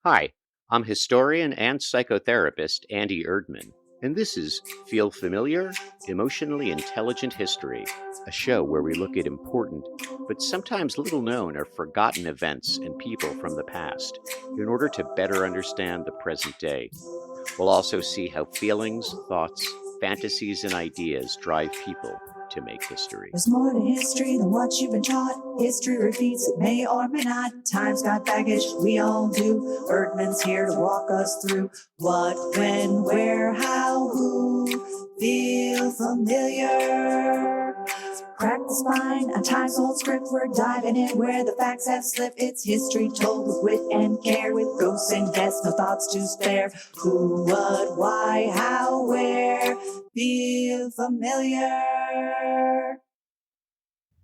Hi, I'm historian and psychotherapist Andy Erdman, and this is Feel Familiar? Emotionally Intelligent History, a show where we look at important, but sometimes little known or forgotten events and people from the past in order to better understand the present day. We'll also see how feelings, thoughts, fantasies, and ideas drive people to make history. There's more to history than what you've been taught. History repeats, it may or may not. Time's got baggage, we all do. Erdman's here to walk us through what, when, where, how, who. Feel familiar? Crack the spine, a time's old script. We're diving in where the facts have slipped. It's history told with wit and care, with ghosts and guests, no thoughts to spare. Who, what, why, how, where. Feel familiar?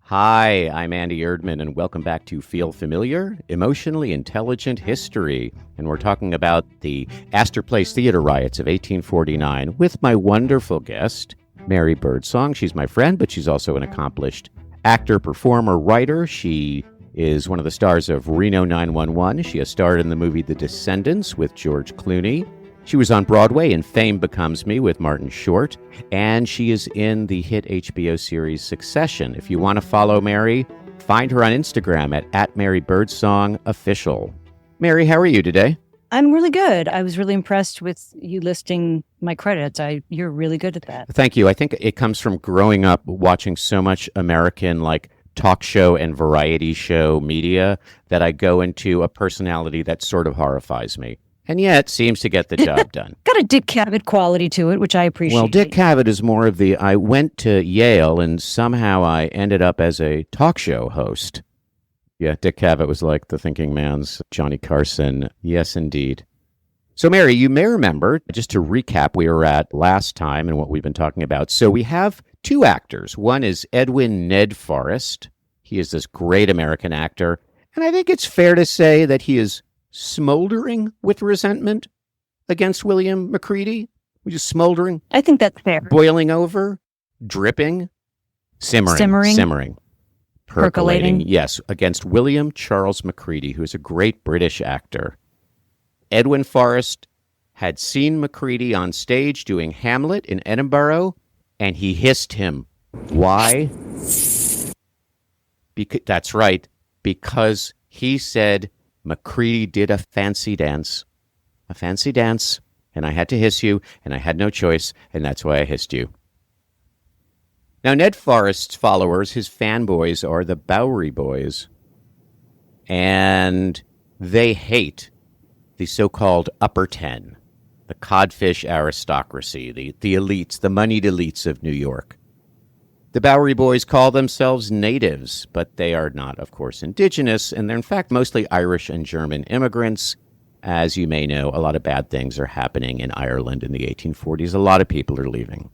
Hi, I'm Andy Erdman, and welcome back to Feel Familiar? Emotionally Intelligent History. And we're talking about the Astor Place theater riots of 1849 with my wonderful guest, Mary Birdsong. She's my friend, but she's also an accomplished actor, performer, writer. She is one of the stars of Reno 911. She has starred in the movie The Descendants with George Clooney. She was on Broadway in Fame Becomes Me with Martin Short, and she is in the hit HBO series Succession. If you want to follow Mary, find her on Instagram at MaryBirdsongOfficial. Mary, how are you today? I'm really good. I was really impressed with you listing my credits. You're really good at that. Thank you. I think it comes from growing up watching so much American, talk show and variety show media that I go into a personality that sort of horrifies me. And yet seems to get the job done. Got a Dick Cavett quality to it, which I appreciate. Well, Dick Cavett is more of I went to Yale and somehow I ended up as a talk show host. Yeah, Dick Cavett was like the thinking man's Johnny Carson. Yes, indeed. So, Mary, you may remember, just to recap, we were at last time and what we've been talking about. So we have two actors. One is Edwin Ned Forrest. He is this great American actor. And I think it's fair to say that he is smoldering with resentment against William Macready. We're just smoldering. I think that's fair. Boiling over, dripping, simmering, percolating. Yes, against William Charles Macready, who is a great British actor. Edwin Forrest had seen Macready on stage doing Hamlet in Edinburgh, and he hissed him. Why? That's right, because he said Macready did a fancy dance, and I had to hiss you, and I had no choice, and that's why I hissed you. Now, Ned Forrest's followers, his fanboys, are the Bowery B'Hoys, and they hate the so-called upper ten, the codfish aristocracy, the elites, the moneyed elites of New York. The Bowery B'Hoys call themselves natives, but they are not, of course, indigenous, and they're in fact mostly Irish and German immigrants. As you may know, a lot of bad things are happening in Ireland in the 1840s. A lot of people are leaving.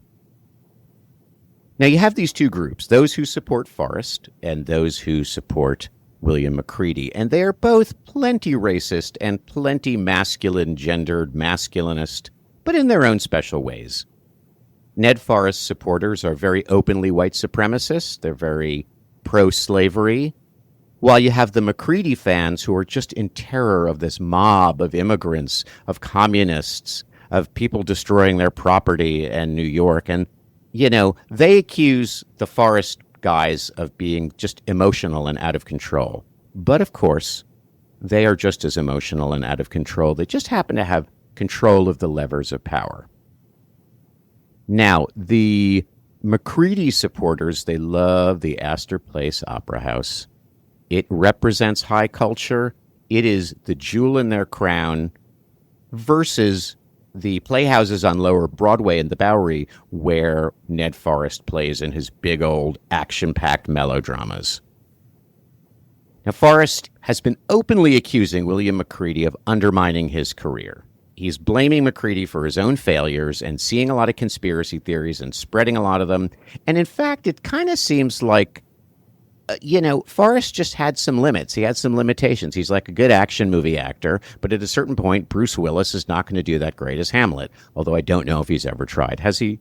Now you have these two groups, those who support Forrest and those who support William Macready, and they are both plenty racist and plenty masculine-gendered, masculinist, but in their own special ways. Ned Forrest's supporters are very openly white supremacists. They're very pro-slavery. While you have the Macready fans who are just in terror of this mob of immigrants, of communists, of people destroying their property in New York. And, they accuse the Forrest guys of being just emotional and out of control. But, of course, they are just as emotional and out of control. They just happen to have control of the levers of power. Now, the Macready supporters, they love the Astor Place Opera House. It represents high culture. It is the jewel in their crown versus the playhouses on Lower Broadway in the Bowery where Ned Forrest plays in his big old action-packed melodramas. Now, Forrest has been openly accusing William Macready of undermining his career. He's blaming Macready for his own failures and seeing a lot of conspiracy theories and spreading a lot of them. And in fact, it kind of seems like, Forrest just had some limits. He had some limitations. He's like a good action movie actor, but at a certain point, Bruce Willis is not going to do that great as Hamlet, although I don't know if he's ever tried. Has he?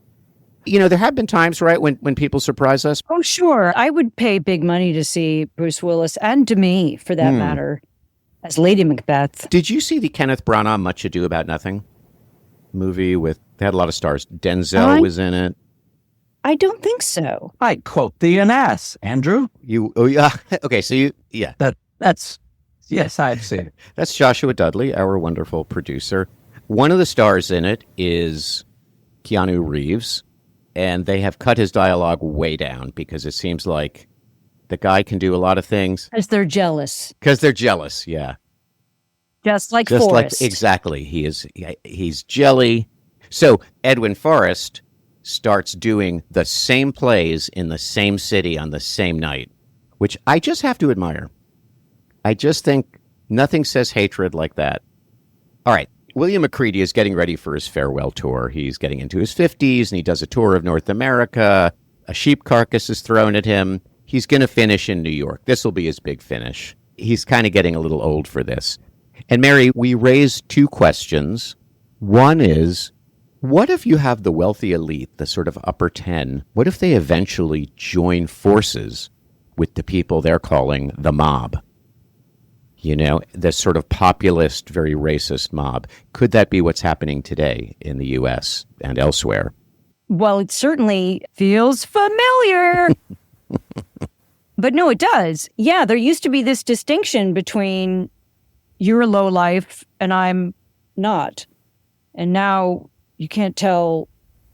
There have been times, right, when people surprise us. Oh, sure. I would pay big money to see Bruce Willis and Demi, for that matter. as Lady Macbeth. Did you see the Kenneth Branagh Much Ado About Nothing movie they had a lot of stars. Denzel was in it. I don't think so. I quote thee an ass, Andrew. Yeah. Okay, so yeah. That's yes, I've seen it. That's Joshua Dudley, our wonderful producer. One of the stars in it is Keanu Reeves, and they have cut his dialogue way down because it seems like the guy can do a lot of things. Because they're jealous. Yeah. Just like Just Forrest. like, exactly. He's jelly. So Edwin Forrest starts doing the same plays in the same city on the same night, which I just have to admire. I just think nothing says hatred like that. All right. William Macready is getting ready for his farewell tour. He's getting into his 50s, and he does a tour of North America. A sheep carcass is thrown at him. He's going to finish in New York. This will be his big finish. He's kind of getting a little old for this. And Mary, we raised two questions. One is, what if you have the wealthy elite, the sort of upper 10, what if they eventually join forces with the people they're calling the mob? You know, the sort of populist, very racist mob. Could that be what's happening today in the U.S. and elsewhere? Well, it certainly feels familiar. But no, it does. Yeah, there used to be this distinction between you're a lowlife and I'm not. And now you can't tell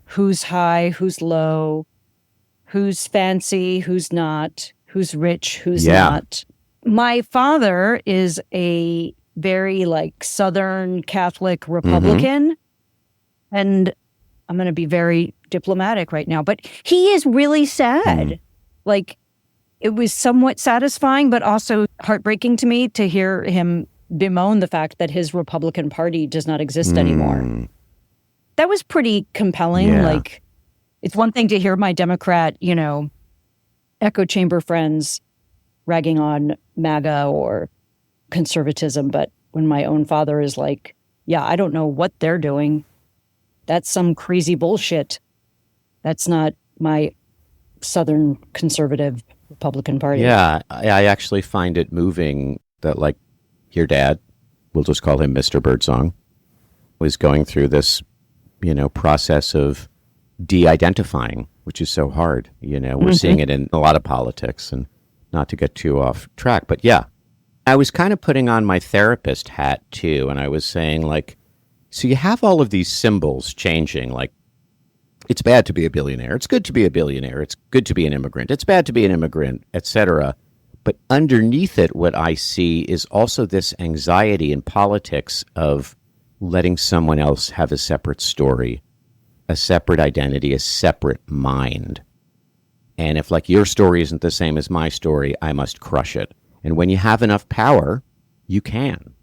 who's high, who's low, who's fancy, who's not, who's rich, who's not. My father is a very Southern Catholic Republican. And I'm going to be very diplomatic right now, but he is really sad. It was somewhat satisfying, but also heartbreaking to me to hear him bemoan the fact that his Republican Party does not exist anymore. That was pretty compelling. Yeah. It's one thing to hear my Democrat, echo chamber friends ragging on MAGA or conservatism, but when my own father is like, yeah, I don't know what they're doing. That's some crazy bullshit. That's not my Southern conservative Republican Party. Yeah, I actually find it moving that, your dad, we'll just call him Mr. Birdsong, was going through this, process of de-identifying, which is so hard. We're seeing it in a lot of politics, and not to get too off track. But yeah, I was kind of putting on my therapist hat too, and I was saying, so you have all of these symbols changing, it's bad to be a billionaire. It's good to be a billionaire. It's good to be an immigrant. It's bad to be an immigrant, etc. But underneath it, what I see is also this anxiety in politics of letting someone else have a separate story, a separate identity, a separate mind. And if your story isn't the same as my story, I must crush it. And when you have enough power, you can,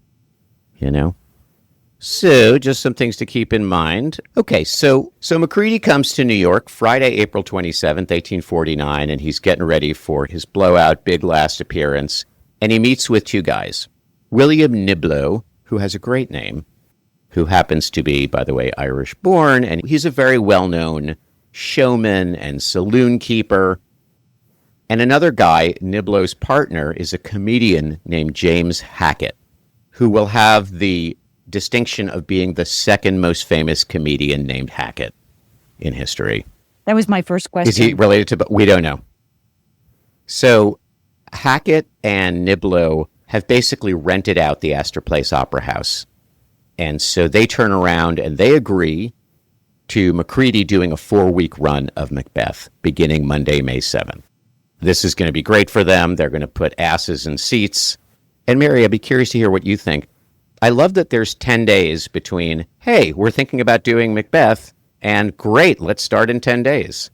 So, just some things to keep in mind. Okay, so Macready comes to New York Friday, April 27th, 1849, and he's getting ready for his blowout big last appearance. And he meets with two guys. William Niblo, who has a great name, who happens to be, by the way, Irish-born, and he's a very well-known showman and saloon keeper. And another guy, Niblo's partner, is a comedian named James Hackett, who will have the distinction of being the second most famous comedian named Hackett in history. That was my first question. Is he related to? We don't know. So Hackett and Niblo have basically rented out the Astor Place Opera House. And so they turn around and they agree to Macready doing a 4-week run of Macbeth beginning Monday, May 7th. This is going to be great for them. They're going to put asses in seats. And Mary, I'd be curious to hear what you think. I love that there's 10 days between, hey, we're thinking about doing Macbeth, and great, let's start in 10 days.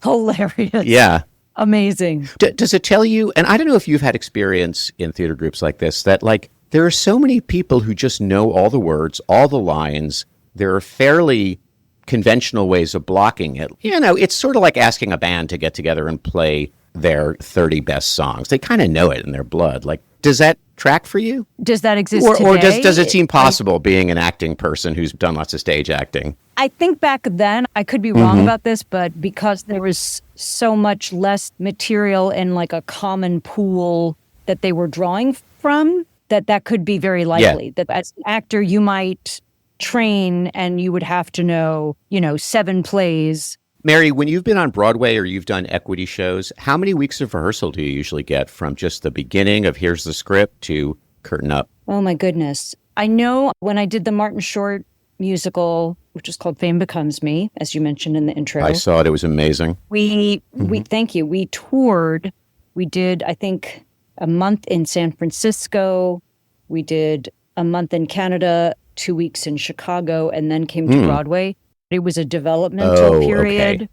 Hilarious. Yeah. Amazing. Does it tell you, and I don't know if you've had experience in theater groups like this, that there are so many people who just know all the words, all the lines. There are fairly conventional ways of blocking it. It's sort of like asking a band to get together and play their 30 best songs. They kind of know it in their blood. Does that track for you? Does that exist today? Or does it seem possible being an acting person who's done lots of stage acting? I think back then, I could be wrong about this, but because there was so much less material and a common pool that they were drawing from, that could be very likely. That as an actor, you might train and you would have to know, 7 plays. Mary, when you've been on Broadway or you've done equity shows, how many weeks of rehearsal do you usually get from just the beginning of here's the script to curtain up? Oh, my goodness. I know when I did the Martin Short musical, which is called Fame Becomes Me, as you mentioned in the intro. I saw it. It was amazing. We thank you. We toured. We did, I think, a month in San Francisco. We did a month in Canada, 2 weeks in Chicago, and then came to Broadway. It was a developmental period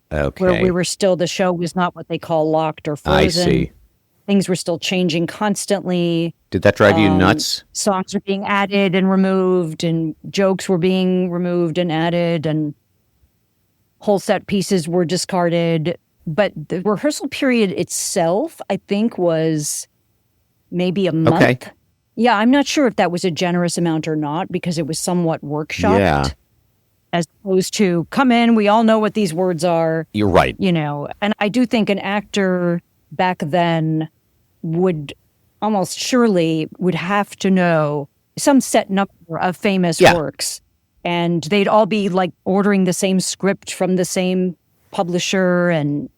where we were still, the show was not what they call locked or frozen. I see. Things were still changing constantly. Did that drive you nuts? Songs were being added and removed, and jokes were being removed and added, and whole set pieces were discarded. But the rehearsal period itself, I think, was maybe a month. Okay. Yeah, I'm not sure if that was a generous amount or not, because it was somewhat workshopped. Yeah. As opposed to, come in, we all know what these words are. You're right. And I do think an actor back then would almost surely would have to know some set number of famous works. And they'd all be like ordering the same script from the same publisher and,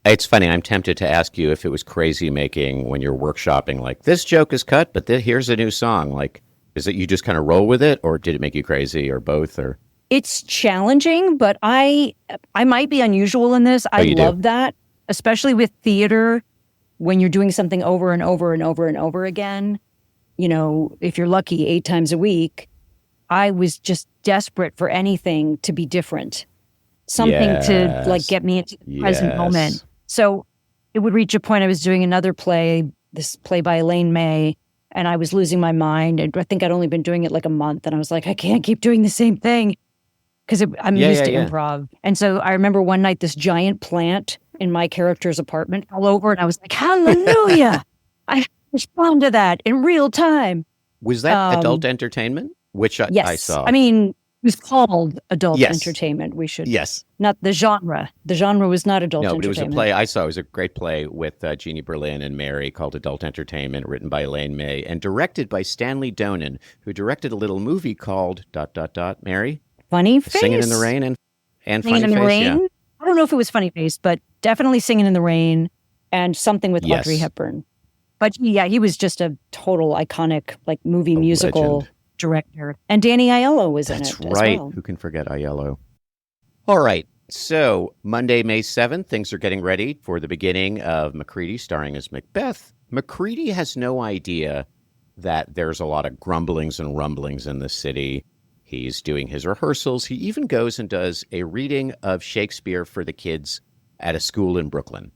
It's funny. I'm tempted to ask you if it was crazy making when you're workshopping, like, this joke is cut, but here's a new song. Like, is it you just kind of roll with it, or did it make you crazy, or both? Or it's challenging, but I might be unusual in this. I love that, especially with theater, when you're doing something over and over and over and over again. If you're lucky, 8 times a week. I was just desperate for anything to be different, something to like get me into the present moment. So it would reach a point. I was doing another play, this play by Elaine May. And I was losing my mind. And I think I'd only been doing it like a month. And I was like, I can't keep doing the same thing because I'm used to improv. And so I remember one night this giant plant in my character's apartment fell over. And I was like, hallelujah. I respond to that in real time. Was that adult entertainment? Which I saw. I mean, it was called adult entertainment. We should. Yes. Not the genre. The genre was not adult entertainment. No, but it was a play I saw. It was a great play with Jeannie Berlin and Mary called Adult Entertainment, written by Elaine May and directed by Stanley Donen, who directed a little movie called ... Mary? Funny Face. Singing in the Rain and Singing Funny in the Face, Rain. yeah. I don't know if it was Funny Face, but definitely Singing in the Rain and something with Audrey Hepburn. But yeah, he was just a total iconic movie musical legend. Director. And Danny Aiello was in it. That's right. As well. Who can forget Aiello? All right. So Monday, May 7th, things are getting ready for the beginning of Macready starring as Macbeth. Macready has no idea that there's a lot of grumblings and rumblings in the city. He's doing his rehearsals. He even goes and does a reading of Shakespeare for the kids at a school in Brooklyn.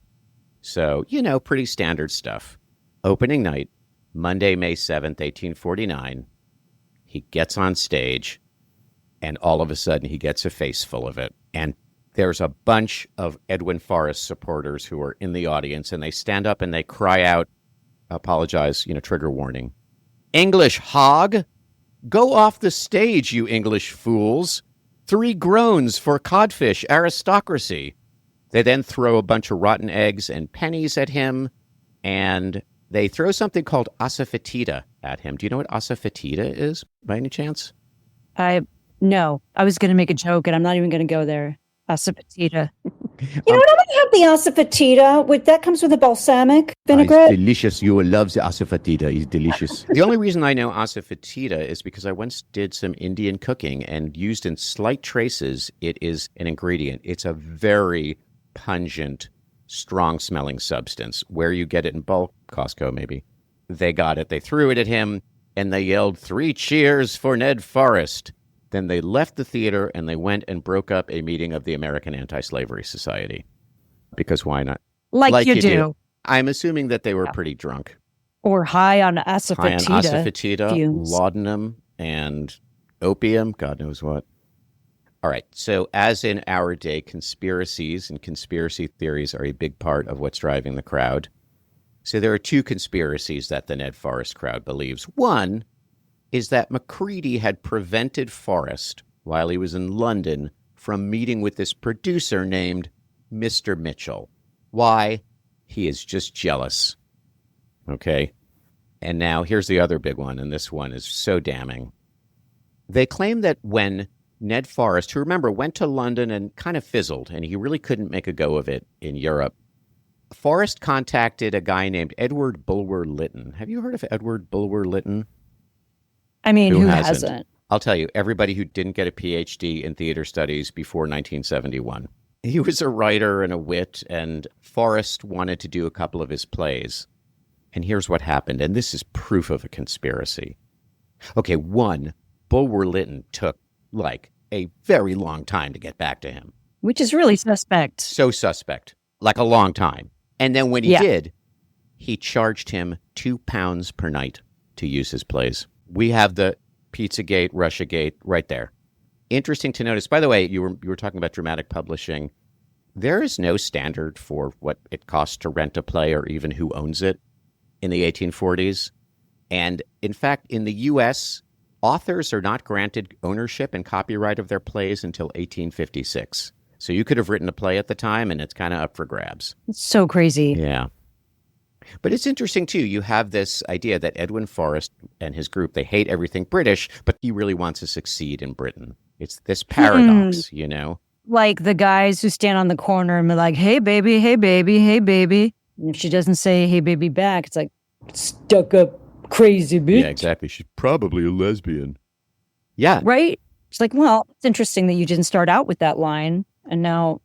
So, pretty standard stuff. Opening night, Monday, May 7th, 1849. He gets on stage, and all of a sudden he gets a face full of it. And there's a bunch of Edwin Forrest supporters who are in the audience, and they stand up and they cry out, apologize, trigger warning. English hog, go off the stage, you English fools. 3 groans for codfish aristocracy. They then throw a bunch of rotten eggs and pennies at him, and they throw something called asafoetida at him. Do you know what asafoetida is, by any chance? No. I was going to make a joke, and I'm not even going to go there. Asafoetida. You know what? I'm going to have the asafoetida. That comes with a balsamic vinaigrette. It's delicious. You will love the asafoetida. It's delicious. The only reason I know asafoetida is because I once did some Indian cooking, and used in slight traces, it is an ingredient. It's a very pungent, strong-smelling substance. Where you get it in bulk, Costco maybe. They got it. They threw it at him, and they yelled, 3 cheers for Ned Forrest. Then they left the theater, and they went and broke up a meeting of the American Anti-Slavery Society. Because why not? Like you do. I'm assuming that they were pretty drunk. Or high on asafoetida. High on asafoetida, fumes. laudanum, and opium, God knows what. All right, so as in our day, conspiracies and conspiracy theories are a big part of what's driving the crowd. So there are 2 conspiracies that the Ned Forrest crowd believes. One is that Macready had prevented Forrest, while he was in London, from meeting with this producer named Mr. Mitchell. Why? He is just jealous. Okay? And now here's the other big one, and this one is so damning. They claim that when Ned Forrest, who remember went to London and kind of fizzled, and he really couldn't make a go of it in Europe, Forrest contacted a guy named Edward Bulwer Lytton. Have you heard of Edward Bulwer Lytton? I mean, who hasn't? I'll tell you, everybody who didn't get a PhD in theater studies before 1971. He was a writer and a wit, and Forrest wanted to do a couple of his plays. And here's what happened, and this is proof of a conspiracy. Okay, one, Bulwer Lytton took, like, a very long time to get back to him. Which is really suspect. So suspect. Like a long time. And then when he did, he charged him £2 per night to use his plays. We have the Pizzagate, Russiagate right there. Interesting to notice, by the way, you were talking about dramatic publishing. There is no standard for what it costs to rent a play or even who owns it in the 1840s. And in fact, in the U.S., authors are not granted ownership and copyright of their plays until 1856. So you could have written a play at the time, and it's kind of up for grabs. It's so crazy. Yeah. But it's interesting, too. You have this idea that Edwin Forrest and his group, they hate everything British, but he really wants to succeed in Britain. It's this paradox, you know? Like the guys who stand on the corner and be like, hey, baby, hey, baby, hey, baby. And if she doesn't say, hey, baby, back, it's like, stuck up, crazy bitch. Yeah, exactly. She's probably a lesbian. Yeah. Right? It's like, well, it's interesting that you didn't start out with that line. And now,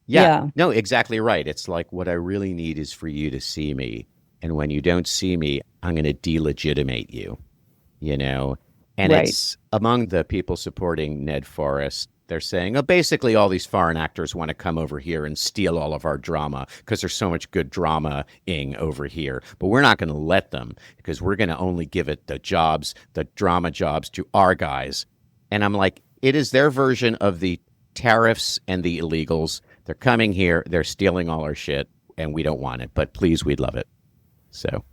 yeah. No, exactly right. It's like, what I really need is for you to see me. And when you don't see me, I'm going to delegitimate you, you know? And it's among the people supporting Ned Forrest, they're saying, oh, basically all these foreign actors want to come over here and steal all of our drama because there's so much good drama-ing over here. But we're not going to let them because we're going to only give it the jobs, the drama jobs to our guys. And I'm like, it is their version of the tariffs and the illegals. They're coming here, they're stealing all our shit, and we don't want it. But please, we'd love it. So,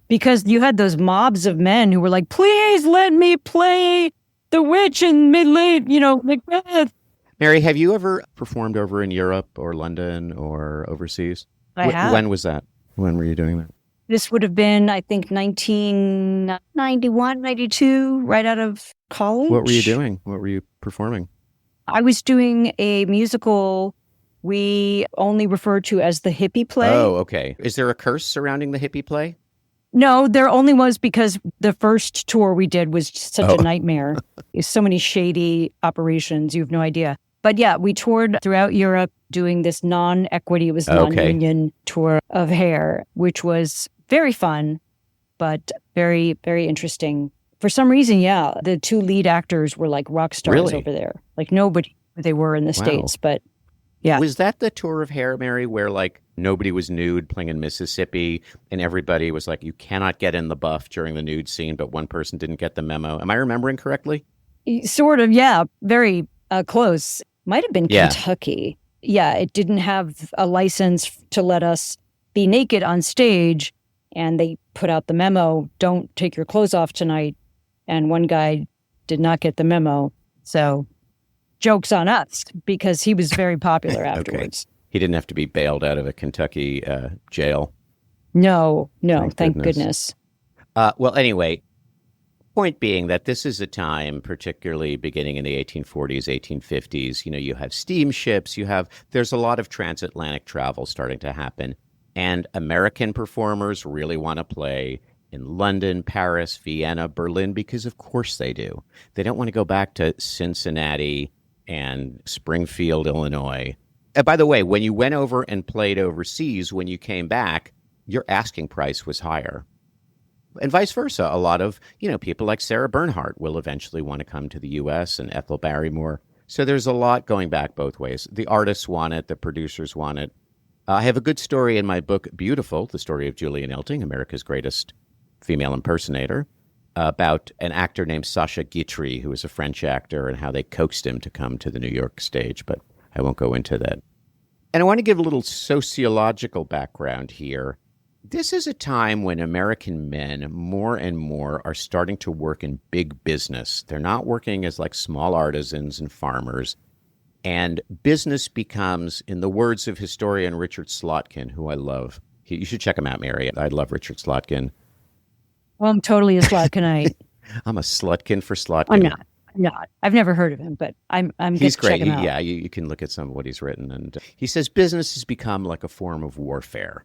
because you had those mobs of men who were like, please let me play the witch in Macbeth. Mary, have you ever performed over in Europe or London or overseas? I have. When was that? When were you doing that? This would have been, I think, 1991, 92, right out of college. What were you doing? What were you performing? I was doing a musical we only refer to as the hippie play. Oh, okay. Is there a curse surrounding the hippie play? No, there only was because the first tour we did was such a nightmare. So many shady operations, you have no idea. But yeah, we toured throughout Europe doing this non-equity, it was non-union tour of hair, which was very fun, but very, very interesting. For some reason, the two lead actors were like rock stars over there. Like nobody knew who they were in the States, but yeah. Was that the tour of hair, Mary, where like nobody was nude playing in Mississippi and everybody was like, you cannot get in the buff during the nude scene, but one person didn't get the memo? Am I remembering correctly? Sort of, yeah. Very close. Might have been Kentucky. Yeah, it didn't have a license to let us be naked on stage, and they put out the memo, don't take your clothes off tonight. And one guy did not get the memo. So joke's on us because he was very popular afterwards. He didn't have to be bailed out of a Kentucky jail. No, thank goodness. Well, anyway, point being that this is a time, particularly beginning in the 1840s, 1850s, you have steamships, there's a lot of transatlantic travel starting to happen. And American performers really want to play in London, Paris, Vienna, Berlin, because of course they do. They don't want to go back to Cincinnati and Springfield, Illinois. And by the way, when you went over and played overseas, when you came back, your asking price was higher. And vice versa. A lot of, people like Sarah Bernhardt will eventually want to come to the U.S. and Ethel Barrymore. So there's a lot going back both ways. The artists want it. The producers want it. I have a good story in my book, Beautiful, the story of Julian Elting, America's greatest female impersonator, about an actor named Sacha Guitry, who was a French actor, and how they coaxed him to come to the New York stage. But I won't go into that. And I want to give a little sociological background here. This is a time when American men more and more are starting to work in big business. They're not working as like small artisans and farmers. And business becomes, in the words of historian Richard Slotkin, who I love, you should check him out, Mary. I love Richard Slotkin. Well, I'm totally a slutkinite. I'm a slutkin for slotkin. I'm not. I'm not. I've never heard of him, but I'm He's good to check great. him out. Yeah, you can look at some of what he's written. And he says business has become like a form of warfare.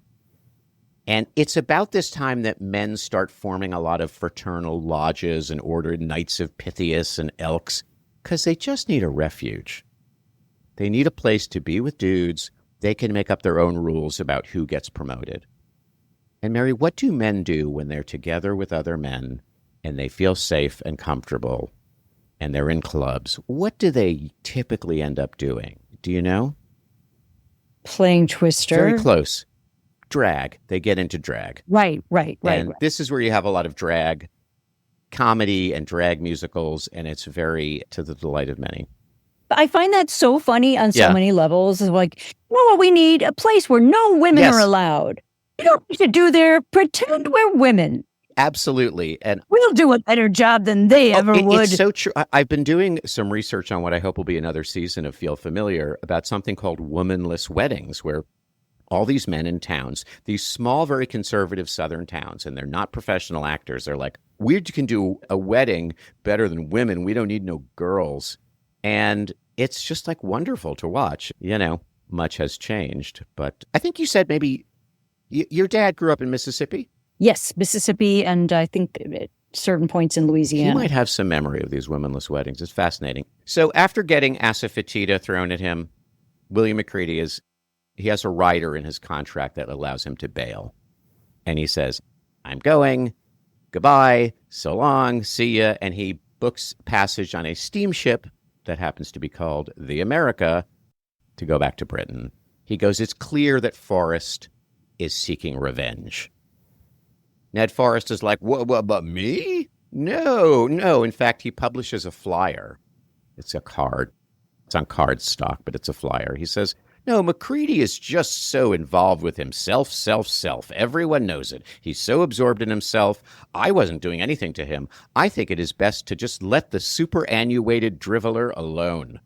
And it's about this time that men start forming a lot of fraternal lodges and ordered knights of Pythias and Elks because they just need a refuge. They need a place to be with dudes. They can make up their own rules about who gets promoted. And Mary, what do men do when they're together with other men and they feel safe and comfortable and they're in clubs? What do they typically end up doing? Do you know? Playing Twister. Very close. Drag. They get into drag. Right. And this is where you have a lot of drag comedy and drag musicals, and it's very to the delight of many. I find that so funny on so Yeah. many levels. It's like, you know what we need? A place where no women Yes. are allowed. You don't need to do there. Pretend we're women. Absolutely. And We'll do a better job than they ever would. It's so true. I've been doing some research on what I hope will be another season of Feel Familiar about something called womanless weddings, where all these men in towns, these small, very conservative Southern towns, and they're not professional actors. They're like, we can do a wedding better than women. We don't need no girls. And it's just like wonderful to watch. You know, much has changed. But I think you said maybe your dad grew up in Mississippi. Yes, Mississippi, and I think at certain points in Louisiana. He might have some memory of these womanless weddings. It's fascinating. So after getting asafoetida thrown at him, William Macready he has a rider in his contract that allows him to bail. And he says, I'm going, goodbye, so long, see ya. And he books passage on a steamship that happens to be called the America to go back to Britain. He goes, it's clear that Forrest is seeking revenge. Ned Forrest is like, what, but me? No. In fact, he publishes a flyer. It's a card. It's on card stock, but it's a flyer. He says, no, Macready is just so involved with himself. Everyone knows it. He's so absorbed in himself. I wasn't doing anything to him. I think it is best to just let the superannuated driveler alone.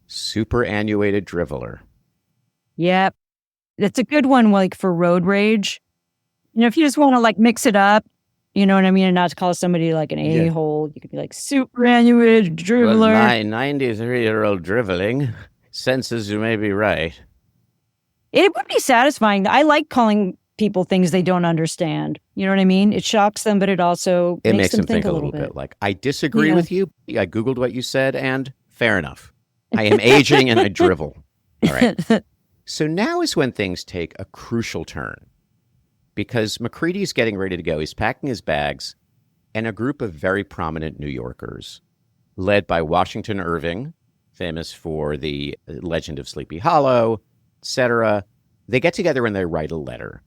Superannuated driveler. Yep. That's a good one, like for road rage. You know, if you just want to like mix it up, you know what I mean, and not to call somebody like an a-hole, you could be like superannuated driveler. Well, my 93-year-old driveling. Senses you may be right. It would be satisfying. I like calling people things they don't understand. You know what I mean? It shocks them, but it also makes them think a little bit. Like, I disagree with you. I Googled what you said, and fair enough. I am aging and I drivel. All right. So now is when things take a crucial turn. Because Macready's getting ready to go. He's packing his bags, and a group of very prominent New Yorkers, led by Washington Irving, famous for the Legend of Sleepy Hollow, etc. They get together and they write a letter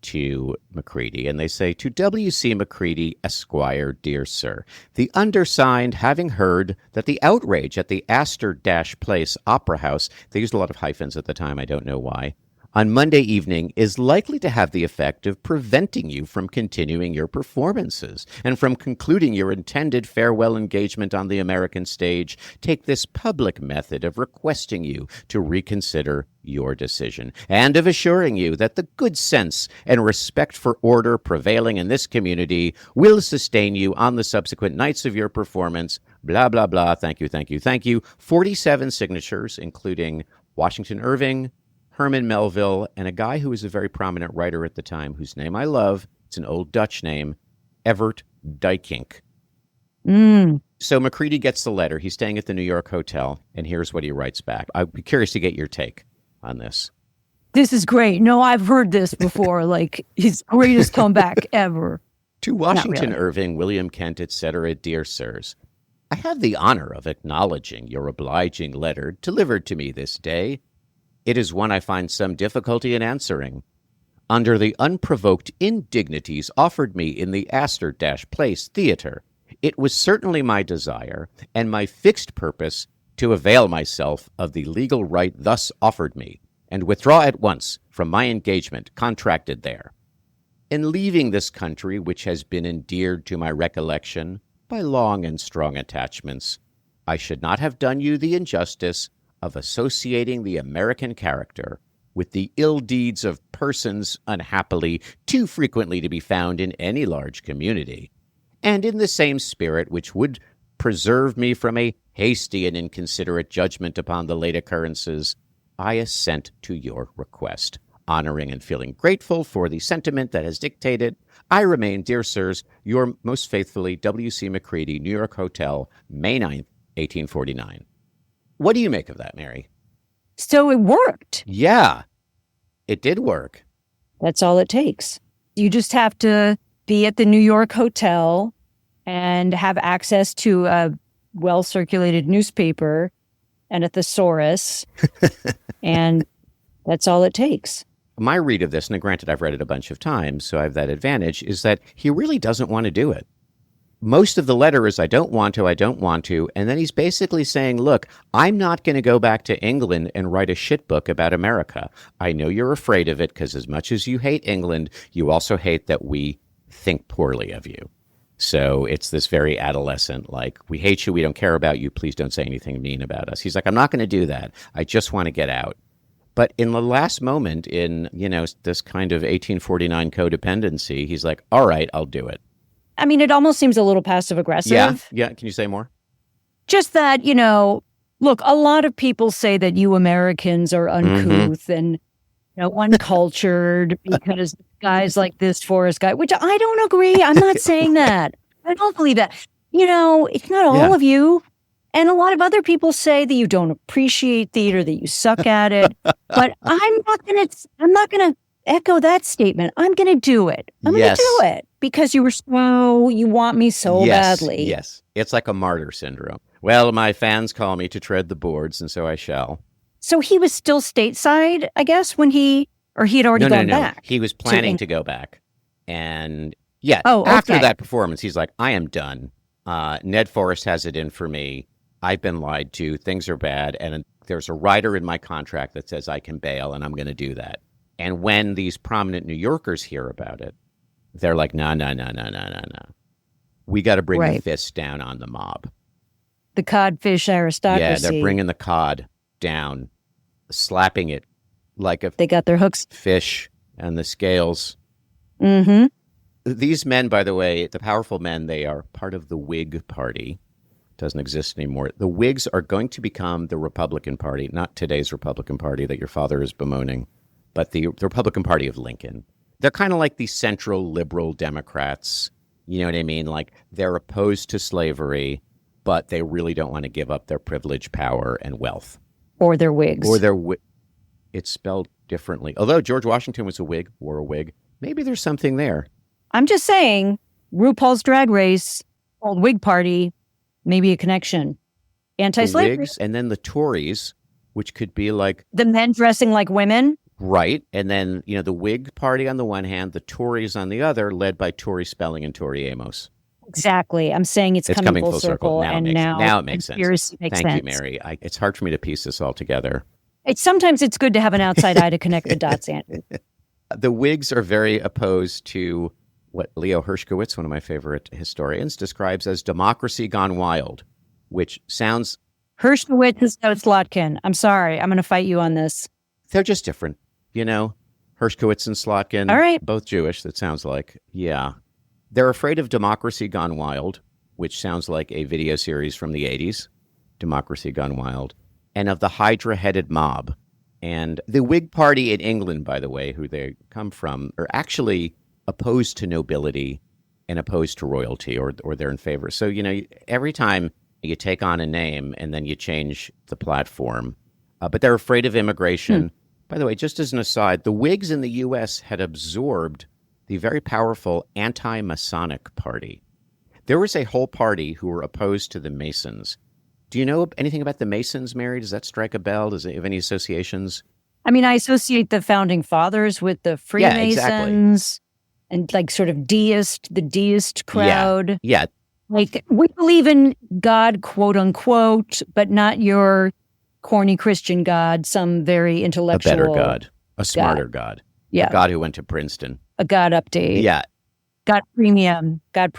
to Macready, and they say, to W.C. Macready, Esquire, dear sir, the undersigned, having heard that the outrage at the Astor Place Opera House, they used a lot of hyphens at the time, I don't know why, on Monday evening is likely to have the effect of preventing you from continuing your performances and from concluding your intended farewell engagement on the American stage, take this public method of requesting you to reconsider your decision and of assuring you that the good sense and respect for order prevailing in this community will sustain you on the subsequent nights of your performance, blah, blah, blah. Thank you. 47 signatures, including Washington Irving, Herman Melville, and a guy who was a very prominent writer at the time, whose name I love. It's an old Dutch name, Evert Duyckink. So Macready gets the letter. He's staying at the New York hotel, and here's what he writes back. I'd be curious to get your take on this. This is great. No, I've heard this before. Like, his greatest comeback ever. To Washington really. Irving, William Kent, etc., dear sirs, I have the honor of acknowledging your obliging letter delivered to me this day. It is one I find some difficulty in answering. Under the unprovoked indignities offered me in the Astor Place Theater, it was certainly my desire and my fixed purpose to avail myself of the legal right thus offered me and withdraw at once from my engagement contracted there. In leaving this country, which has been endeared to my recollection by long and strong attachments, I should not have done you the injustice of associating the American character with the ill deeds of persons unhappily too frequently to be found in any large community, and in the same spirit which would preserve me from a hasty and inconsiderate judgment upon the late occurrences, I assent to your request. Honoring and feeling grateful for the sentiment that has dictated, I remain, dear sirs, your most faithfully, W.C. Macready, New York Hotel, May 9th, 1849. What do you make of that, Mary? So it worked. Yeah, it did work. That's all it takes. You just have to be at the New York Hotel and have access to a well-circulated newspaper and a thesaurus, and that's all it takes. My read of this, and granted I've read it a bunch of times, so I have that advantage, is that he really doesn't want to do it. Most of the letter is, I don't want to, and then he's basically saying, look, I'm not going to go back to England and write a shit book about America. I know you're afraid of it, because as much as you hate England, you also hate that we think poorly of you. So it's this very adolescent, like, we hate you, we don't care about you, please don't say anything mean about us. He's like, I'm not going to do that. I just want to get out. But in the last moment in, this kind of 1849 codependency, he's like, all right, I'll do it. I mean, it almost seems a little passive aggressive. Yeah. Can you say more? Just that, look, a lot of people say that you Americans are uncouth and uncultured because guys like this Forrest guy, which I don't agree. I'm not saying that. I don't believe that. It's not all of you. And a lot of other people say that you don't appreciate theater, that you suck at it. But I'm not gonna echo that statement. I'm gonna do it. I'm gonna do it because you want me so badly. Yes. It's like a martyr syndrome. Well, my fans call me to tread the boards, and so I shall. So he was still stateside, I guess, when he had already gone back. He was planning to go back. And after that performance, he's like, I am done. Ned Forrest has it in for me. I've been lied to. Things are bad. And there's a rider in my contract that says I can bail, and I'm going to do that. And when these prominent New Yorkers hear about it, they're like, no. We got to bring the fist down on the mob. The codfish aristocracy. Yeah, they're bringing the cod down, slapping it like a they got their hooks. Fish and the scales. Mm-hmm. These men, by the way, the powerful men, they are part of the Whig Party. Doesn't exist anymore. The Whigs are going to become the Republican Party, not today's Republican Party that your father is bemoaning, but the Republican Party of Lincoln. They're kind of like the central liberal Democrats. You know what I mean? Like, they're opposed to slavery, but they really don't want to give up their privilege, power, and wealth. Or their wigs. It's spelled differently. Although George Washington was a Whig, wore a wig. Maybe there's something there. I'm just saying, RuPaul's Drag Race, old Whig Party, maybe a connection. Anti-slavery. The Whigs, and then the Tories, which could be like... the men dressing like women. Right. And then, the Whig Party on the one hand, the Tories on the other, led by Tori Spelling and Tori Amos. Exactly. I'm saying it's coming full circle. Now it makes sense. Thank you, Mary. It's hard for me to piece this all together. Sometimes it's good to have an outside eye to connect the dots, Andrew. The Whigs are very opposed to what Leo Hershkowitz, one of my favorite historians, describes as democracy gone wild, which sounds... Hershkowitz is no Slotkin. I'm sorry. I'm going to fight you on this. They're just different, Hershkowitz and Slotkin, all right. Both Jewish, that sounds like. Yeah. They're afraid of Democracy Gone Wild, which sounds like a video series from the 80s, Democracy Gone Wild, and of the Hydra-headed mob. And the Whig Party in England, by the way, who they come from, are actually opposed to nobility and opposed to royalty, or they're in favor. So, every time you take on a name and then you change the platform, but they're afraid of immigration. By the way, just as an aside, the Whigs in the U.S. had absorbed the very powerful anti-Masonic party. There was a whole party who were opposed to the Masons. Do you know anything about the Masons, Mary? Does that strike a bell? Does it have any associations? I mean, I associate the Founding Fathers with the Freemasons. Yeah, exactly. And like sort of the deist crowd. Yeah. Like, we believe in God, quote unquote, but not your corny Christian God, some very intellectual... a better God. A smarter God. Yeah. A God who went to Princeton. A God update. Yeah. God premium. God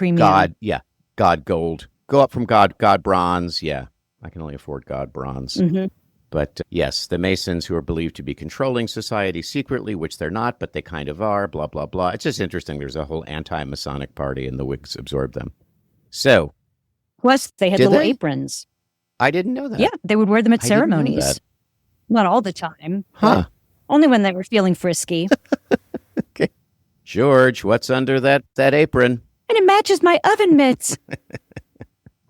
God gold. Go up from God bronze. Yeah. I can only afford God bronze. Mm-hmm. But yes, the Masons, who are believed to be controlling society secretly, which they're not, but they kind of are, blah, blah, blah. It's just interesting. There's a whole anti-Masonic party, and the Whigs absorbed them. So. Plus, they had little aprons. I didn't know that. Yeah, they would wear them at ceremonies. Not all the time. Huh. Only when they were feeling frisky. Okay. George, what's under that apron? And it matches my oven mitts.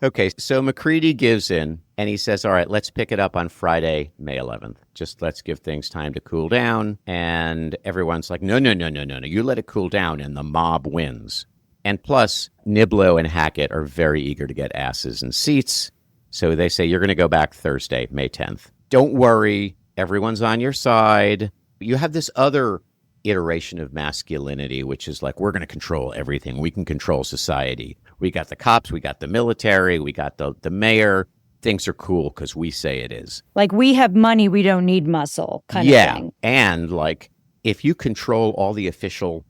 Okay, so Macready gives in, and he says, all right, let's pick it up on Friday, May 11th. Just let's give things time to cool down. And everyone's like, no. You let it cool down, and the mob wins. And plus, Niblo and Hackett are very eager to get asses in seats. So they say, you're going to go back Thursday, May 10th. Don't worry. Everyone's on your side. You have this other iteration of masculinity, which is like, we're going to control everything. We can control society. We got the cops. We got the military. We got the mayor. Things are cool because we say it is. Like, we have money. We don't need muscle kind of thing. Yeah. And like, if you control all the official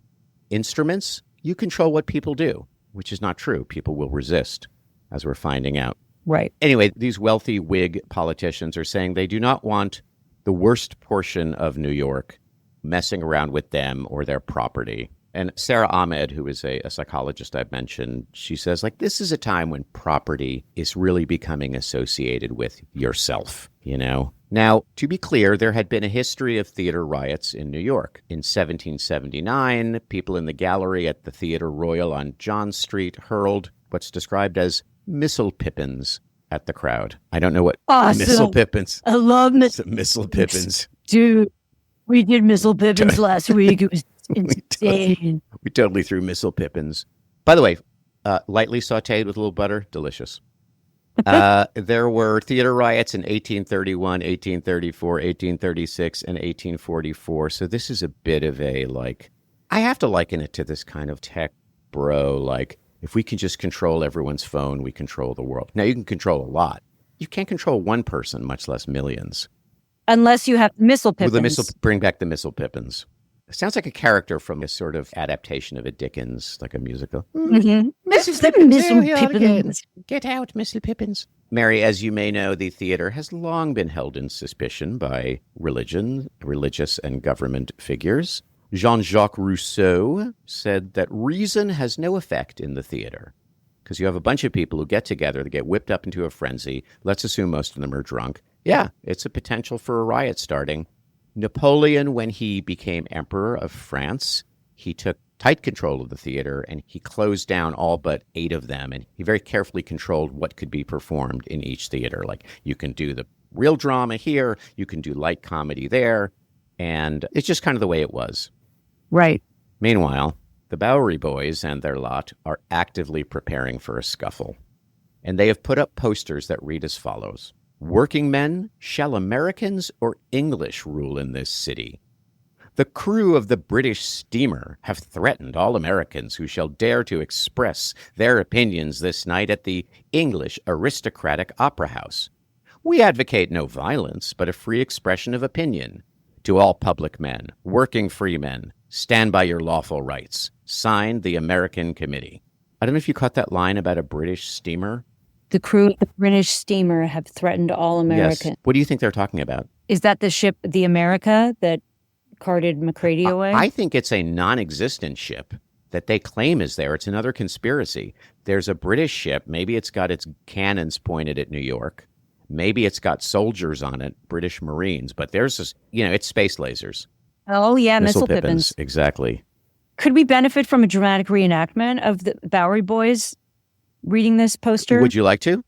instruments, you control what people do, which is not true. People will resist, as we're finding out. Right. Anyway, these wealthy Whig politicians are saying they do not want the worst portion of New York messing around with them or their property. And Sarah Ahmed, who is a psychologist I've mentioned, she says, like, this is a time when property is really becoming associated with yourself, you know? Now, to be clear, there had been a history of theater riots in New York. In 1779, people in the gallery at the Theater Royal on John Street hurled what's described as missile pippins at the crowd. I don't know what missile pippins. I love missile pippins. Dude, we did missile pippins last week. It was insane. We totally threw missile pippins. By the way, lightly sauteed with a little butter, delicious. There were theater riots in 1831, 1834, 1836, and 1844. So this is a bit of a, like, I have to liken it to this kind of tech bro, like, if we can just control everyone's phone, we control the world. Now, you can control a lot. You can't control one person, much less millions. Unless you have missile pippins. Bring back the missile pippins. It sounds like a character from a sort of adaptation of a Dickens, like a musical. Mm-hmm. Missile Pippins. Get out, Missile Pippins. Mary, as you may know, the theater has long been held in suspicion by religious and government figures. Jean-Jacques Rousseau said that reason has no effect in the theater because you have a bunch of people who get together, they get whipped up into a frenzy. Let's assume most of them are drunk. Yeah, it's a potential for a riot starting. Napoleon, when he became emperor of France, he took tight control of the theater and he closed down all but 8 of them. And he very carefully controlled what could be performed in each theater. Like, you can do the real drama here, you can do light comedy there. And it's just kind of the way it was. Right. Meanwhile, the Bowery Boys and their lot are actively preparing for a scuffle. And they have put up posters that read as follows. Working men, shall Americans or English rule in this city? The crew of the British steamer have threatened all Americans who shall dare to express their opinions this night at the English Aristocratic Opera House. We advocate no violence, but a free expression of opinion. To all public men, working free men, stand by your lawful rights. Signed, the American Committee. I don't know if you caught that line about a British steamer. The crew of the British steamer have threatened all Americans. Yes. What do you think they're talking about? Is that the ship, the America, that carted Macready away? I think it's a non-existent ship that they claim is there. It's another conspiracy. There's a British ship. Maybe it's got its cannons pointed at New York. Maybe it's got soldiers on it, British Marines. But there's this, it's space lasers. Oh, yeah, missile pippins. Exactly. Could we benefit from a dramatic reenactment of the Bowery Boys reading this poster? Would you like to?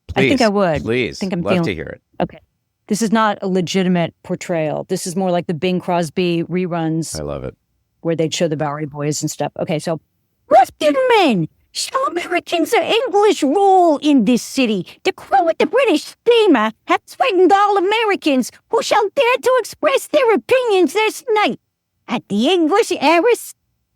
Please. I think I would. Please. I think I'm Love to hear it. Okay. This is not a legitimate portrayal. This is more like the Bing Crosby reruns. I love it. Where they'd show the Bowery Boys and stuff. Okay, so Rusted men, shall Americans or English rule in this city? The crew of the British steamer have threatened all Americans who shall dare to express their opinions this night at the English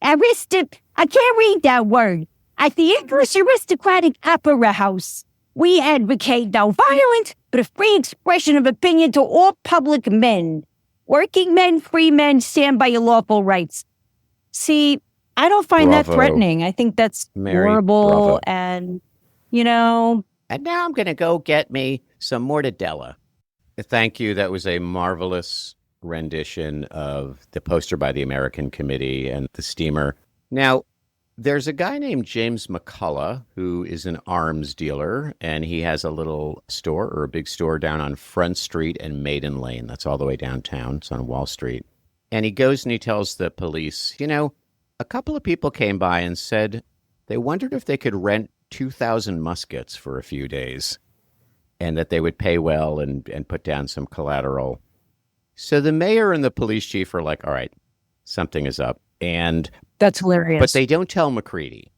I can't read that word. At the English Aristocratic Opera House. We advocate no violence, but a free expression of opinion to all public men. Working men, free men, stand by your lawful rights. See, I don't find that threatening. I think that's horrible and, And now I'm going to go get me some mortadella. Thank you. That was a marvelous rendition of the poster by the American Committee and the steamer. Now, there's a guy named James McCullough who is an arms dealer, and he has a little store or a big store down on Front Street and Maiden Lane. That's all the way downtown. It's on Wall Street. And he goes and he tells the police, a couple of people came by and said they wondered if they could rent 2,000 muskets for a few days and that they would pay well and put down some collateral. So the mayor and the police chief are like, all right, something is up. And That's hilarious. but they don't tell Macready.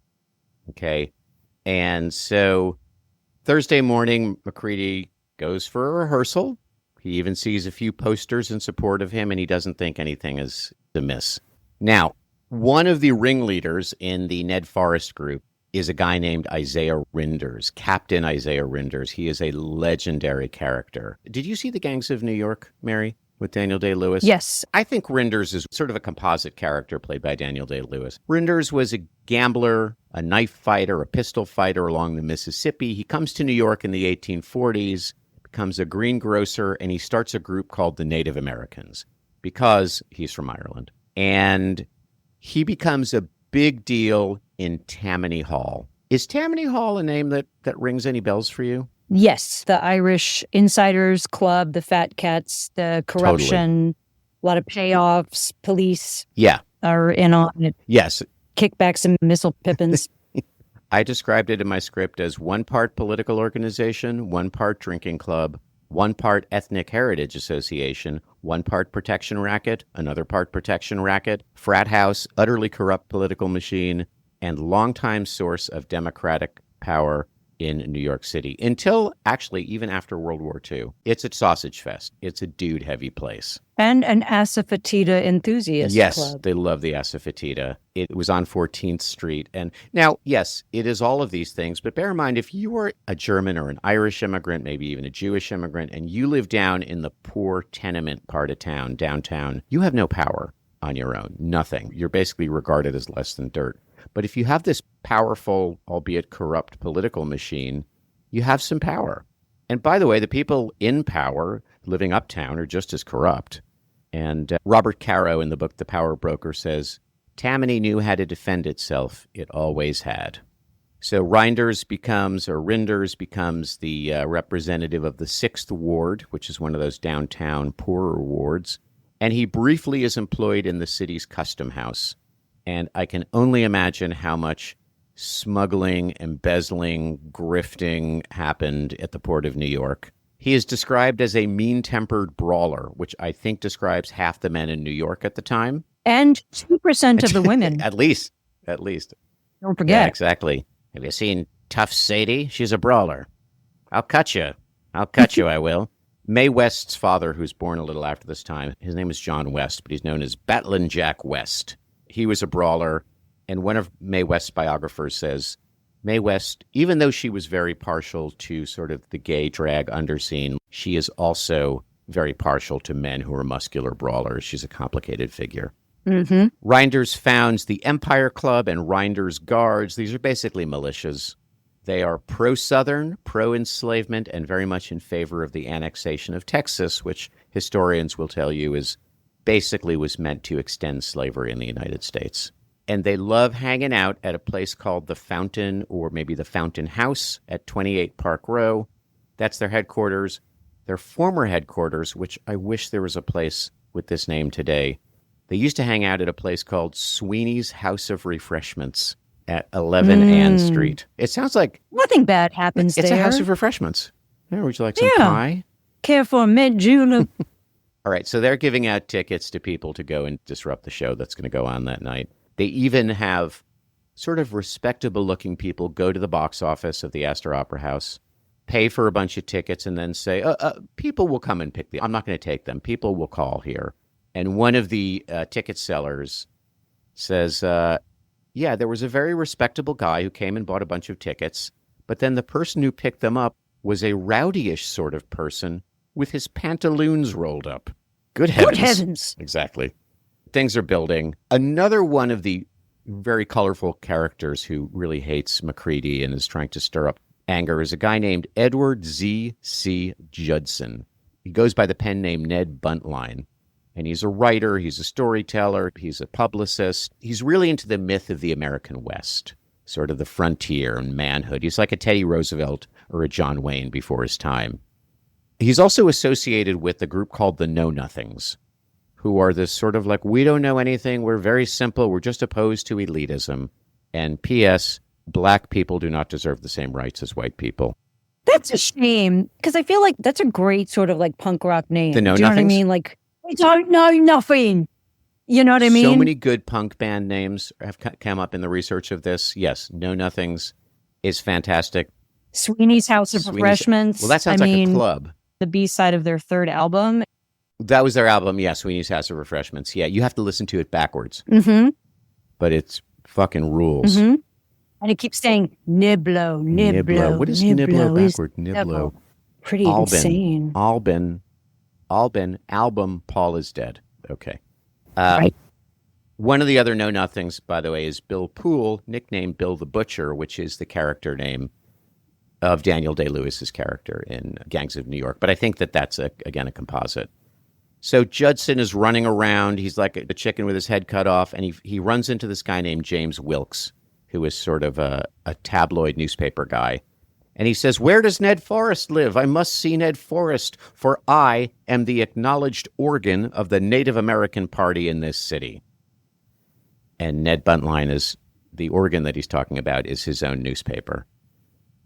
Okay. And so Thursday morning, Macready goes for a rehearsal. He even sees a few posters in support of him, and he doesn't think anything is amiss. Now, one of the ringleaders in the Ned Forrest group is a guy named Isaiah Rinders, Captain Isaiah Rinders. He is a legendary character. Did you see The Gangs of New York, Mary, with Daniel Day-Lewis? Yes. I think Rinders is sort of a composite character played by Daniel Day-Lewis. Rinders was a gambler, a knife fighter, a pistol fighter along the Mississippi. He comes to New York in the 1840s, becomes a greengrocer, and he starts a group called the Native Americans because he's from Ireland. And he becomes a big deal in Tammany Hall. Is Tammany Hall a name that rings any bells for you? Yes. The Irish Insiders Club, the Fat Cats, the corruption, a lot of payoffs, police Yeah. are in on it. Yes. Kickbacks and missile pippins. I described it in my script as one part political organization, one part drinking club, one part ethnic heritage association, one part protection racket, another part protection racket, frat house, utterly corrupt political machine, and longtime source of democratic power in New York City. Until, actually, even after World War II. It's a sausage fest. It's a dude-heavy place. And an asafoetida enthusiast Yes, club. they love the asafoetida. It was on 14th Street. And now, yes, it is all of these things, but bear in mind, if you are a German or an Irish immigrant, maybe even a Jewish immigrant, and you live down in the poor tenement part of town, downtown, you have no power on your own. Nothing. You're basically regarded as less than dirt. But if you have this powerful, albeit corrupt political machine, you have some power. And by the way, the people in power living uptown are just as corrupt. And Robert Caro in the book The Power Broker says, Tammany knew how to defend itself. It always had. So Rinders becomes the representative of the 6th Ward, which is one of those downtown poorer wards. And he briefly is employed in the city's custom house. And I can only imagine how much smuggling, embezzling, grifting happened at the Port of New York. He is described as a mean-tempered brawler, which I think describes half the men in New York at the time. And 2% of the women. At least. Don't forget. Yeah, exactly. Have you seen Tough Sadie? She's a brawler. I'll cut you, I will. Mae West's father, who's born a little after this time, his name is John West, but he's known as Battling Jack West. He was a brawler, and one of Mae West's biographers says, Mae West, even though she was very partial to sort of the gay drag underscene, she is also very partial to men who are muscular brawlers. She's a complicated figure. Mm-hmm. Rinders founds the Empire Club and Rinders Guards. These are basically militias. They are pro-Southern, pro-enslavement, and very much in favor of the annexation of Texas, which historians will tell you is basically was meant to extend slavery in the United States. And they love hanging out at a place called the Fountain, or maybe the Fountain House at 28 Park Row. That's their headquarters. Their former headquarters, which I wish there was a place with this name today. They used to hang out at a place called Sweeney's House of Refreshments at 11 Ann Street. It sounds like Nothing bad happens it's there. a house of refreshments. Yeah, would you like some pie? Care for a mint julep. All right, so they're giving out tickets to people to go and disrupt the show that's going to go on that night. They even have sort of respectable-looking people go to the box office of the Astor Opera House, pay for a bunch of tickets, and then say, people will come and pick them. I'm not going to take them. People will call here. And one of the ticket sellers says, yeah, there was a very respectable guy who came and bought a bunch of tickets, but then the person who picked them up was a rowdy-ish sort of person with his pantaloons rolled up. Good heavens. Good heavens. Exactly. Things are building. Another one of the very colorful characters who really hates Macready and is trying to stir up anger is a guy named Edward Z.C. Judson. He goes by the pen name Ned Buntline. And he's a writer, he's a storyteller, he's a publicist. He's really into the myth of the American West, sort of the frontier and manhood. He's like a Teddy Roosevelt or a John Wayne before his time. He's also associated with a group called the Know-Nothings, who are this sort of like, we don't know anything, we're very simple, we're just opposed to elitism. And P.S., black people do not deserve the same rights as white people. That's a shame, because I feel like that's a great sort of like punk rock name. The Know-Nothings? Do you know what I mean? Like, we don't know nothing. You know what I mean? So many good punk band names have come up in the research of this. Yes, Know-Nothings is fantastic. Sweeney's House of Refreshments. Well, that sounds like a club. The B-side of their third album. That was their album, yeah, Sweeney's House of Refreshments. Yeah, you have to listen to it backwards. Mm-hmm. But it's fucking rules. Mm-hmm. And it keeps saying Niblo, Niblo. What is Niblo backward? Niblo. Pretty insane. Albin, album, Paul is dead. Okay. Right. One of the other Know-Nothings, by the way, is Bill Poole, nicknamed Bill the Butcher, which is the character name of Daniel Day-Lewis's character in Gangs of New York. But I think that that's, again, a composite. So Judson is running around. He's like a chicken with his head cut off, and he runs into this guy named James Wilkes, who is sort of a tabloid newspaper guy. And he says, "Where does Ned Forrest live? I must see Ned Forrest, for I am the acknowledged organ of the Native American Party in this city." And Ned Buntline is the organ that he's talking about is his own newspaper.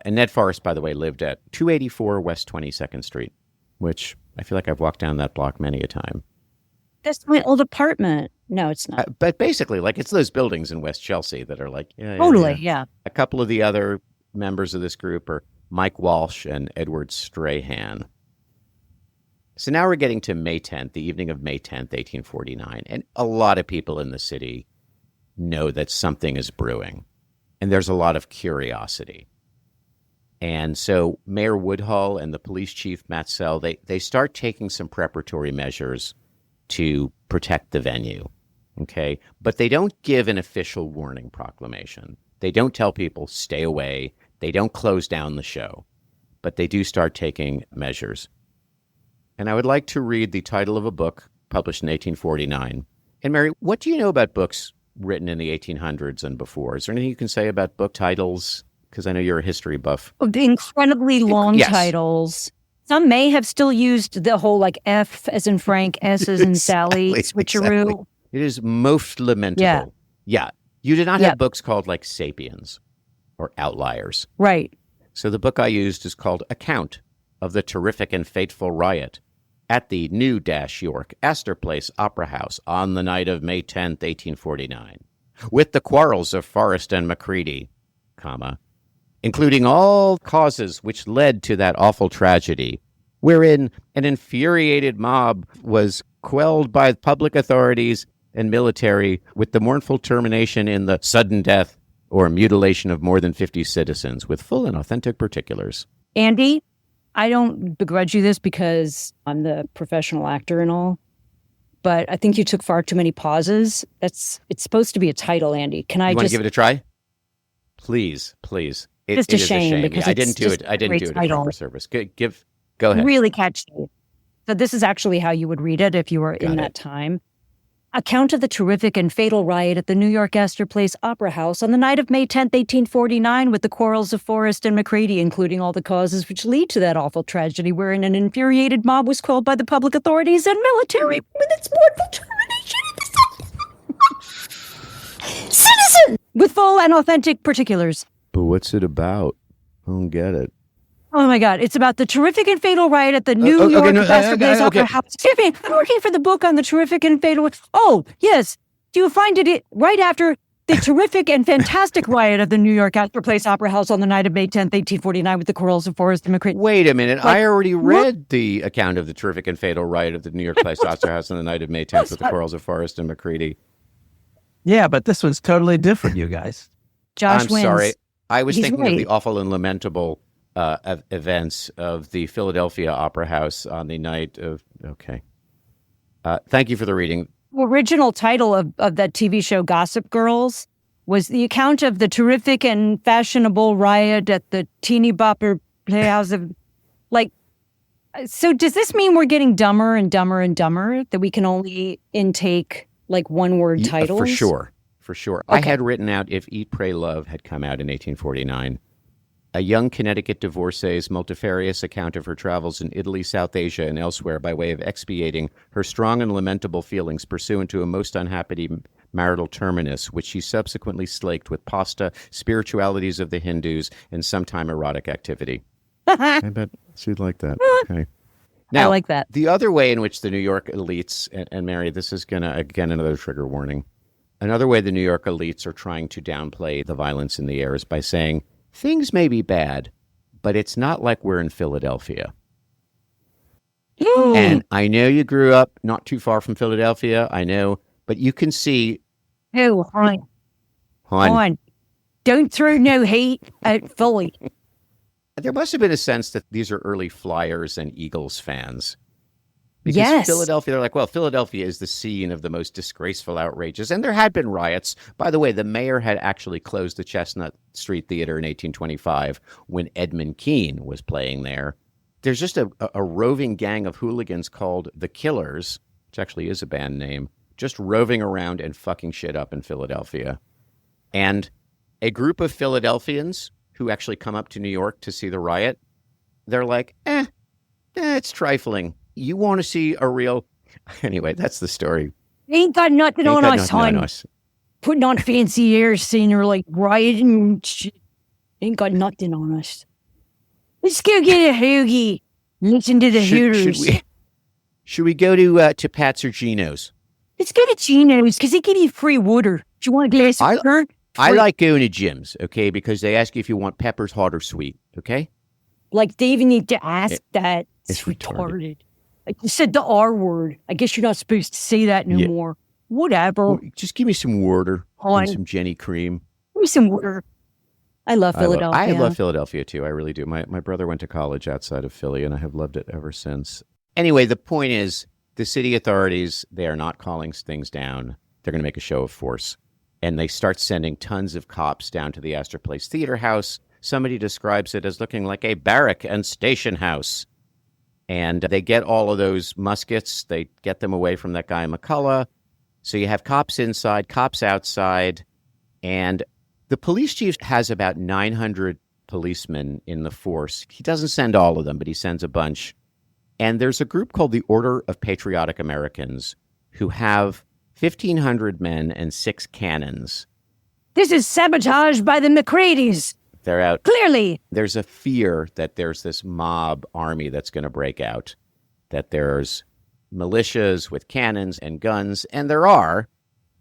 And Ned Forrest, by the way, lived at 284 West 22nd Street, which I feel like I've walked down that block many a time. That's my old apartment. No, it's not. But basically, like, it's those buildings in West Chelsea that are like, Totally, yeah. A couple of the other members of this group are Mike Walsh and Edward Strahan. So now we're getting to May 10th, the evening of May 10th, 1849. And a lot of people in the city know that something is brewing. And there's a lot of curiosity. And so Mayor Woodhull and the police chief, Matt Sell, they start taking some preparatory measures to protect the venue. Okay? But they don't give an official warning proclamation. They don't tell people, stay away. They don't close down the show. But they do start taking measures. And I would like to read the title of a book published in 1849. And Mary, what do you know about books written in the 1800s and before? Is there anything you can say about book titles? Because I know you're a history buff. The incredibly long titles. Some may have still used the whole like F as in Frank, S as in Sally, switcheroo. Exactly. It is most lamentable. Yeah. You did not have books called like Sapiens or Outliers. Right. So the book I used is called Account of the Terrific and Fateful Riot at the New York Astor Place Opera House on the night of May 10th, 1849, with the quarrels of Forrest and Macready, including all causes which led to that awful tragedy, wherein an infuriated mob was quelled by public authorities and military with the mournful termination in the sudden death or mutilation of more than 50 citizens, with full and authentic particulars. Andy, I don't begrudge you this because I'm the professional actor and all, but I think you took far too many pauses. It's supposed to be a title, Andy. Can I you just... want to give it a try? Please. It's a shame because I didn't do it. I didn't do it at proper service. Go ahead. Really catchy. So this is actually how you would read it if you were in that time. Account of the terrific and fatal riot at the New York Astor Place Opera House on the night of May 10th, 1849, with the quarrels of Forrest and Macready, including all the causes which lead to that awful tragedy, wherein an infuriated mob was quelled by the public authorities and military with its mournful termination in the citizen, with full and authentic particulars. But what's it about? I don't get it. Oh my God. It's about the terrific and fatal riot at the New York Astor Place Opera House. Excuse me. I'm working for the book on the terrific and fatal. Oh, yes. Do you find it right after the terrific and fantastic riot of the New York Astor Place Opera House on the night of May 10th, 1849, with the quarrels of Forrest and Macready? Wait a minute. I already read the account of the terrific and fatal riot of the New York Place Opera House on the night of May 10th with the quarrels of Forrest and Macready. Yeah, but this one's totally different, you guys. Josh I'm wins. sorry. I was He's thinking right. of the awful and lamentable events of the Philadelphia Opera House on the night of... Okay. Thank you for the reading. The original title of that TV show, Gossip Girls, was the account of the terrific and fashionable riot at the teeny bopper playhouse of... Like, So does this mean we're getting dumber and dumber and dumber, that we can only intake like one-word titles? For sure. For sure. Okay. I had written out If Eat, Pray, Love had come out in 1849. A young Connecticut divorcee's multifarious account of her travels in Italy, South Asia, and elsewhere by way of expiating her strong and lamentable feelings pursuant to a most unhappy marital terminus, which she subsequently slaked with pasta, spiritualities of the Hindus, and sometime erotic activity. I bet she'd like that. Okay. Now, I like that. The other way in which the New York elites, and Mary, this is going to, again, another trigger warning. Another way the New York elites are trying to downplay the violence in the air is by saying, things may be bad, but it's not like we're in Philadelphia. And I know you grew up not too far from Philadelphia. I know, but you can see. Oh, hon. Don't throw no hate at Philly. There must have been a sense that these are early Flyers and Eagles fans. Because yes. Philadelphia, they're like, well, Philadelphia is the scene of the most disgraceful outrages. And there had been riots. By the way, the mayor had actually closed the Chestnut Street Theater in 1825 when Edmund Kean was playing there. There's just a roving gang of hooligans called the Killers, which actually is a band name, just roving around and fucking shit up in Philadelphia. And a group of Philadelphians who actually come up to New York to see the riot, they're like, it's trifling. You want to see a real... Anyway, that's the story. Ain't got nothing on us, hon. Putting on fancy airs, saying they're like rioting and shit. Ain't got nothing on us. Let's go get a hoagie. Listen to the Hooters. Should we go to Pat's or Gino's? Let's go to Gino's because they give you free water. Do you want a glass of water? I like going to gyms, okay, because they ask you if you want peppers hot or sweet, okay? Like, they even need to ask that. It's retarded. I just said the R word. I guess you're not supposed to say that no more. Whatever. Well, just give me some water and some Jenny cream. Give me some water. I love Philadelphia. I love Philadelphia, too. I really do. My brother went to college outside of Philly, and I have loved it ever since. Anyway, the point is, the city authorities, they are not calling things down. They're going to make a show of force. And they start sending tons of cops down to the Astor Place Theater House. Somebody describes it as looking like a barrack and station house. And they get all of those muskets. They get them away from that guy McCullough. So you have cops inside, cops outside. And the police chief has about 900 policemen in the force. He doesn't send all of them, but he sends a bunch. And there's a group called the Order of Patriotic Americans who have 1,500 men and 6 cannons. This is sabotage by the Macreadys. They're out. Clearly. There's a fear that there's this mob army that's going to break out, that there's militias with cannons and guns, and there are,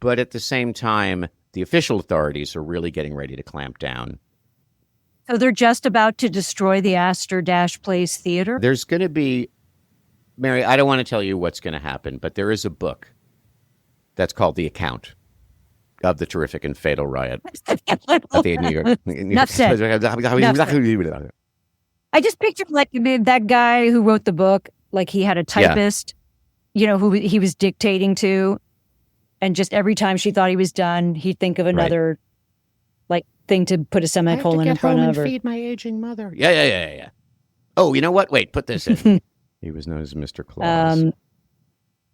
but at the same time, the official authorities are really getting ready to clamp down. So they're just about to destroy the Astor Place Theater? There's going to be, Mary, I don't want to tell you what's going to happen, but there is a book that's called The Account of the Terrific and Fatal Riot at the New York. Enough said. I just pictured like that guy who wrote the book, like he had a typist, who he was dictating to, and just every time she thought he was done, he'd think of another like thing to put a semicolon in front of her. Feed my aging mother. Yeah. Oh, you know what? Wait, put this in. He was known as Mr. Claus.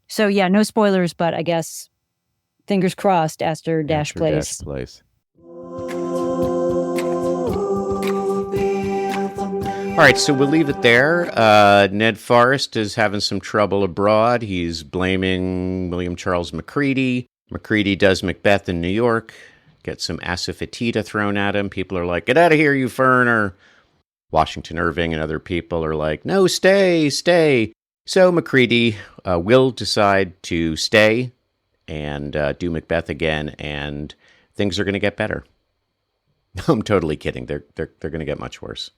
So yeah, no spoilers, but I guess fingers crossed, Astor Place. All right, so we'll leave it there. Ned Forrest is having some trouble abroad. He's blaming William Charles Macready. Macready does Macbeth in New York, gets some asafoetida thrown at him. People are like, get out of here, you foreigner. Washington Irving and other people are like, no, stay. So Macready will decide to stay and do Macbeth again, and things are going to get better. I'm totally kidding. They're going to get much worse.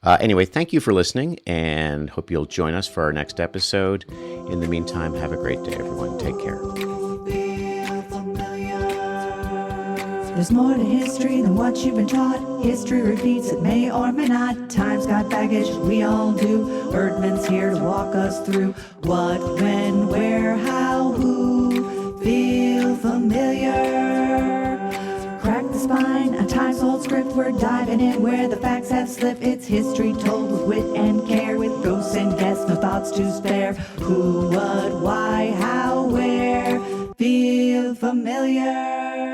Anyway, thank you for listening, and hope you'll join us for our next episode. In the meantime, have a great day, everyone. Take care. There's more to history than what you've been taught. History repeats, it may or may not. Time's got baggage, we all do. Erdman's here to walk us through what, when, where, how, who. Feel familiar? Crack the spine, a time's old script. We're diving in where the facts have slipped. It's history told with wit and care, with ghosts and thoughts to spare. Who, what, why, how, where, feel familiar.